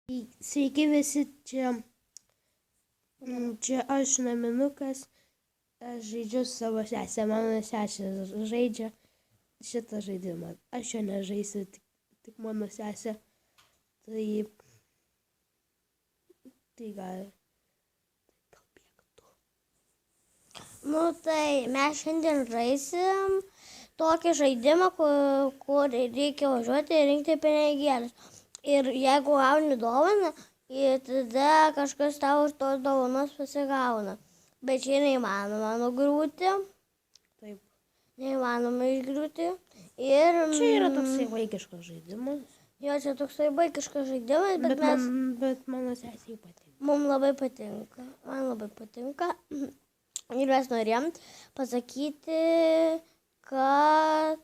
Sveiki visi, čia aš naminukas, aš žaidžiu su savo sesę, mano sesė žaidžia šitą žaidimą. Aš jo nežaisiu, tik mano sesė. Tai gal bėgtų. Tai mes šiandien žaisim tokį žaidimą, kur reikia važiuoti ir rinkti pinigėlius. Ir jeigu gauni dovaną, tada kažkas tau už tos dovanos pasigauna. Bet čia neįmanoma nugriūti. Taip. Neįmanoma išgriūti. Ir čia yra toksai vaikiškas žaidimas. Jo, čia toksai vaikiškas žaidimas, bet mano sesiai patinka. Mums labai patinka. Man labai patinka. Ir mes norėjom pasakyti, kad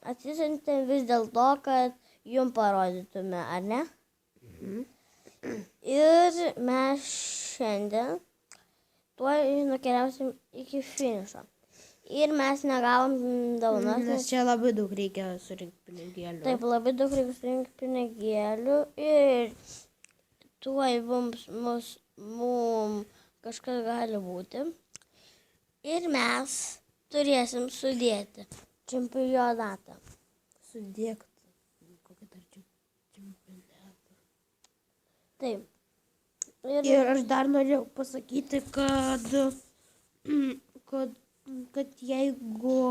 atsisiuntėm vis dėl to, kad jum parodytume, ar ne? Ir mes šiandien tuoj nukeliausim iki finišo. Ir mes negavom dovanos. Nes čia labai daug reikia surinkti pinigėlių. Taip, labai daug reikia surinkti pinigėlių. Ir tuoj mums kažkas gali būti. Ir mes turėsim sudėti čempionatą. Sudėkti. Kokį dar čempionatą. Taip. Ir aš dar norėjau pasakyti, kad jeigu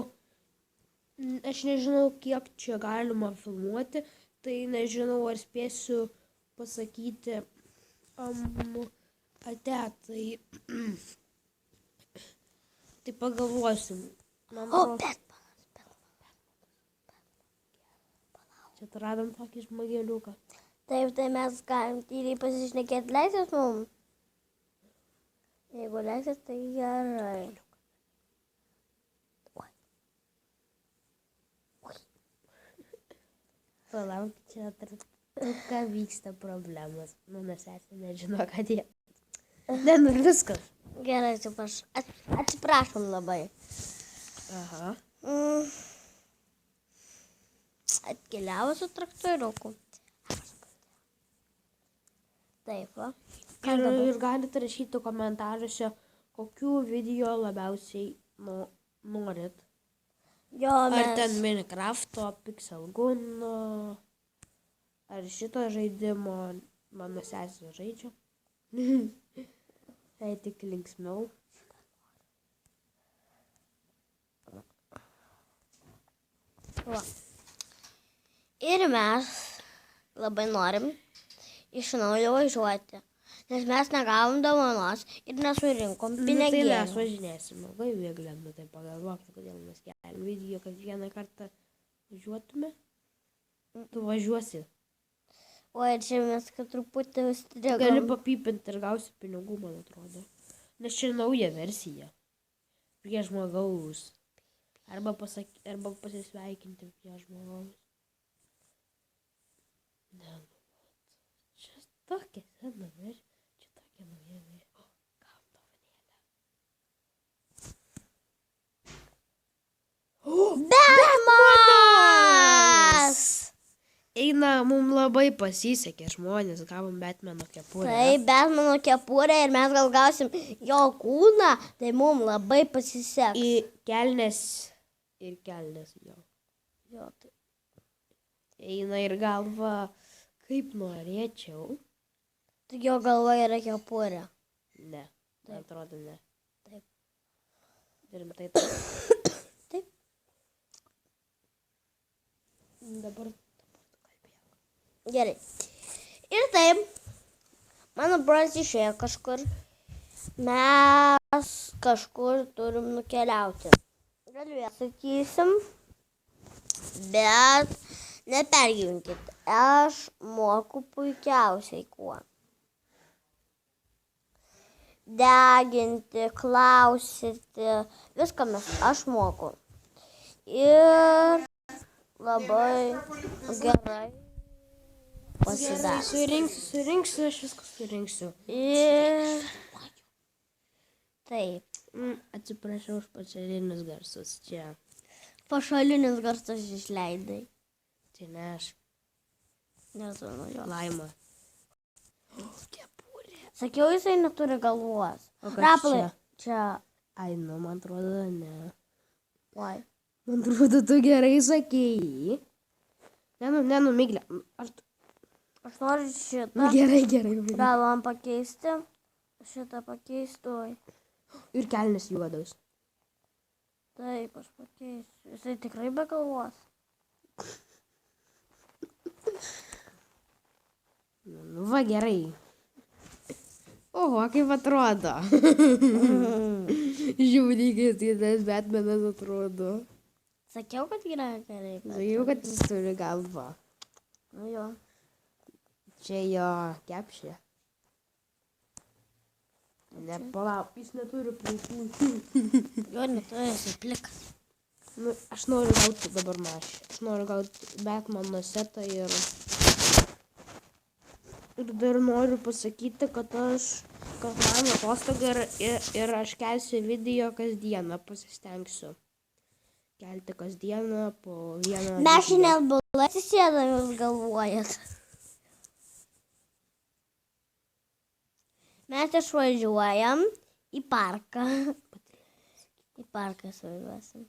aš nežinau, kiek čia galima filmuoti, tai nežinau, ar spėsiu pasakyti ate, tai pagalvosim. Čia atradom tokį žmogeliuką. Taip, tai mes galim tyliai pasišnekėti. Leisis mums? Jeigu leisis, tai gerai. Palauk, čia ką vyksta problemas. Mano sesė nežino, ką jie. Viskas. Gerai, atsiprašom labai. Aha. Atkeliavo su traktoriuku. Taip, va. Ir galite rašyti komentaruose, kokių video labiausiai norit. Jo, ar ten Minecrafto, Pixelguno, ar šito žaidimo mano sesė žaidžia. Tai tik linksmiau. Va. Ir mes labai norim iš naujo važiuoti, nes mes negavom dovanos ir nesurinkom pinigėlių. Tai mes važinėsim labai vėglėm, tai pagalvokite, kodėl mes keliam video, kad vieną kartą važiuotume. Tu važiuosi. O ir čia mes kad truputį užstrigom. Gali papypinti ir gausi pinigų, man atrodo. Nes čia nauja versija. Prie žmogaus. Arba pasisveikinti prie žmogaus. Ne, čia tokia sena versija. Čia tokia nauja versija. Gavom dovanėlę. Batmanas! Eina, mums labai pasisekė, žmonės gavom Batmano kepurę. Taip, Batmano kepurę ir mes gal gausim jo kūną, tai mums labai pasiseks. Ir kelnes jo. Jo, taip. Eina ir galva, kaip norėčiau. Tik jo galva yra kepurė. Ne, tai atrodo ne. Taip. Rimtai taip. Taip. Dabar Gerai. Ir taip, mano brolis išėjo kažkur. Mes kažkur turim nukeliauti. Gal vėl sakysim, bet nepergyvenkit. Aš moku puikiausiai kuo. Deginti, klausyti, viską aš moku. Ir labai gerai. Surinksiu, aš viską surinksiu. Ir taip. Atsiprašau už pašalinius garsus čia. Pašalinius garsus išleidai. Tai ne aš. Nežinau jo. Laima. Kepurė. Sakiau, jisai neturi galvos. O kas Rapolai, čia? čia. Ai, nu, man atrodo, ne. Oi. Man atrodo, tu gerai sakėjai. Ne, Miglė. Aš noriu šitą. Nu, gerai. Gal man pakeisti? Šitą pakeistu. Ir kelnes juodos. Taip, aš pakeisiu. Jisai tikrai be galvos. Nu, va, gerai. Oho, kaip atrodo. Žiūrį, kaip tas Batmanas atrodo. Sakiau, kad yra gerai. Sakiau, kad jis turi galvą. Nu jo. Čia jo kepšė. Ne, palauk, jis neturi plaukų. Jo neturi, jisai plikas. Nu, aš noriu gauti dabar mašį. Aš noriu gauti Batmano setą ir dar noriu pasakyti, kad man atostoga ir aš kelsiu video kasdieną, pasistengsiu. Kelti kasdieną po vieną Mes video. šiandien buvo atsisėdam, jūs galvojat. Mes išvažiuojam į parką. Į parką išvažiuosim.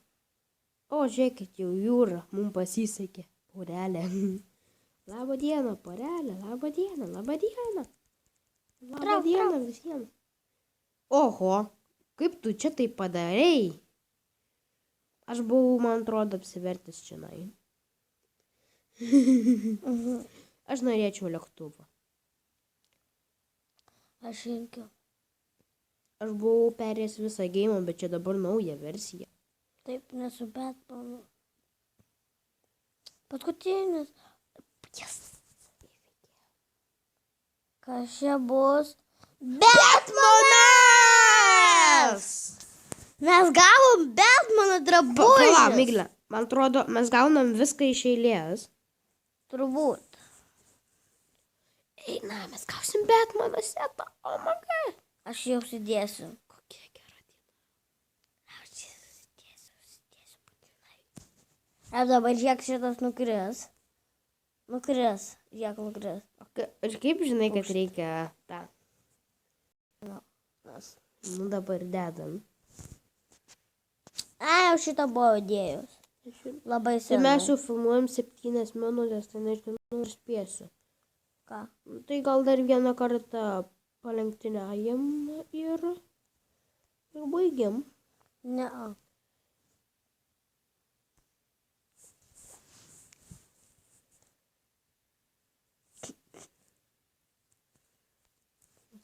O, žiūrėkit, jau jūra, mums pasisekė. Porelė. Labą dieną, porelė, labą dieną. Labą dieną visiems. Oho, kaip tu čia tai padarei? Aš buvau, man atrodo, apsivertęs čionai. Aš norėčiau lėktuvą. Aš irgi. Aš buvau perėjęs visą geimą, bet čia dabar nauja versija. Taip, nesu Batmanu. Paskutinis. Yes. Kas čia bus? Batmanas! Mes gavom Batmano Pala, drabužį. Miglė, man atrodo, mes gaunam viską iš eilės. Turbūt. Eina, mes gausim Batmano setą. O, magai. Aš jau sudėsiu. Kokia gera diena. Aš sudėsiu būtinai. Ar dabar žiek šitas nukris? Nukris. Žiek nukris. Ir kaip žinai, kad reikia tą? Nes. Nu, dabar dedam. Jau šitą buvo dėjus. Labai Tai senai. mes jau filmuojam 7 minutės, tai nežinau, ar spėsiu. Ką? Tai gal dar vieną kartą palenktyniajam ir baigiam. Ne.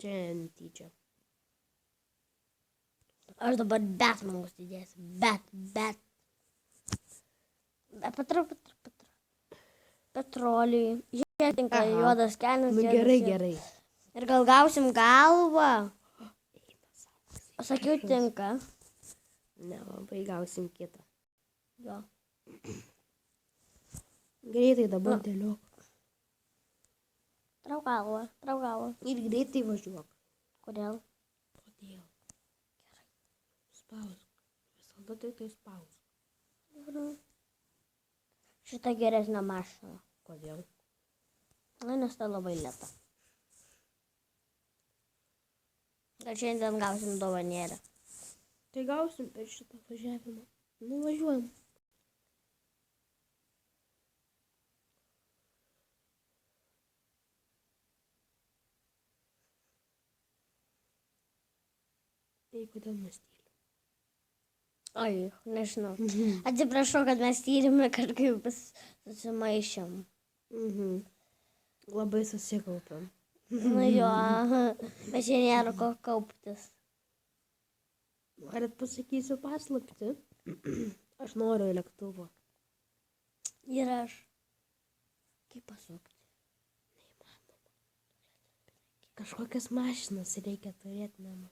Čia netyčia. Aš dabar Batmanus įdėsiu. Petroliui. Žiūrėk, tinka Aha. juodas kelnes. Nu, gerai. Ir gal gausim galvą. Aš sakiau, tinka. Nelabai gausim kitą. Jo. Greitai dabar dėliok. Trauk galvą. Ir greitai važiuok. Kodėl? Kodėl? Gerai. Spausk. Visada tai spausk. Šitą geresnę mašiną. Kodėl? Na, nes tai labai lėta. Gal šiandien gausim dovanėlę. Tai gausim per šitą važiavimą. Nuvažiuojam. Tai kodėl mes tylim? Ai, nežinau. Atsiprašau, kad mes tyrime kažkaip susimaišėm. Labai susikaupiam. Nu jo, bet čia nėra ko kauptis. Ar pasakysiu paslaptį? Aš noriu lėktuvo. Ir aš. Kaip pasukti? Neįmanoma. Kažkokias mašinas reikia turėti namą.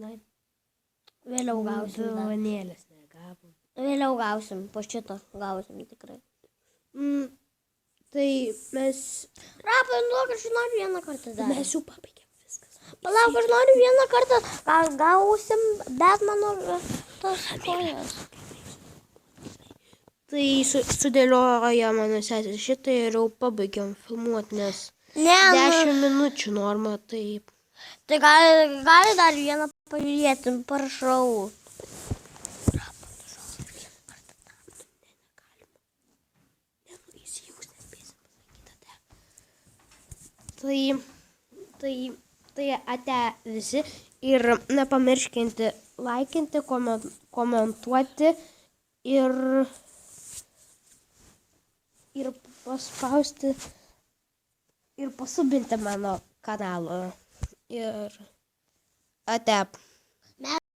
Na, Vėliau gausim. dar. dovanėlės negavom. Vėliau gausim, po šito gausim tikrai. Tai mes... Rapai, duok, aš noriu vieną kartą dar. Mes jau pabaigėm viskas. Palauk, aš noriu vieną kartą. Gal gausim Batmano tos kojas. Tai sudėlioja mano sesė šitą ir jau pabaigiam filmuoti, nes Ne, 10 minučių norma, taip. tai gali dar vieną pažiūrėti, prašau. Tai ate visi ir nepamirškinti laikinti, komentuoti ir paspausti ir pasubinti mano kanalą. Ir ate.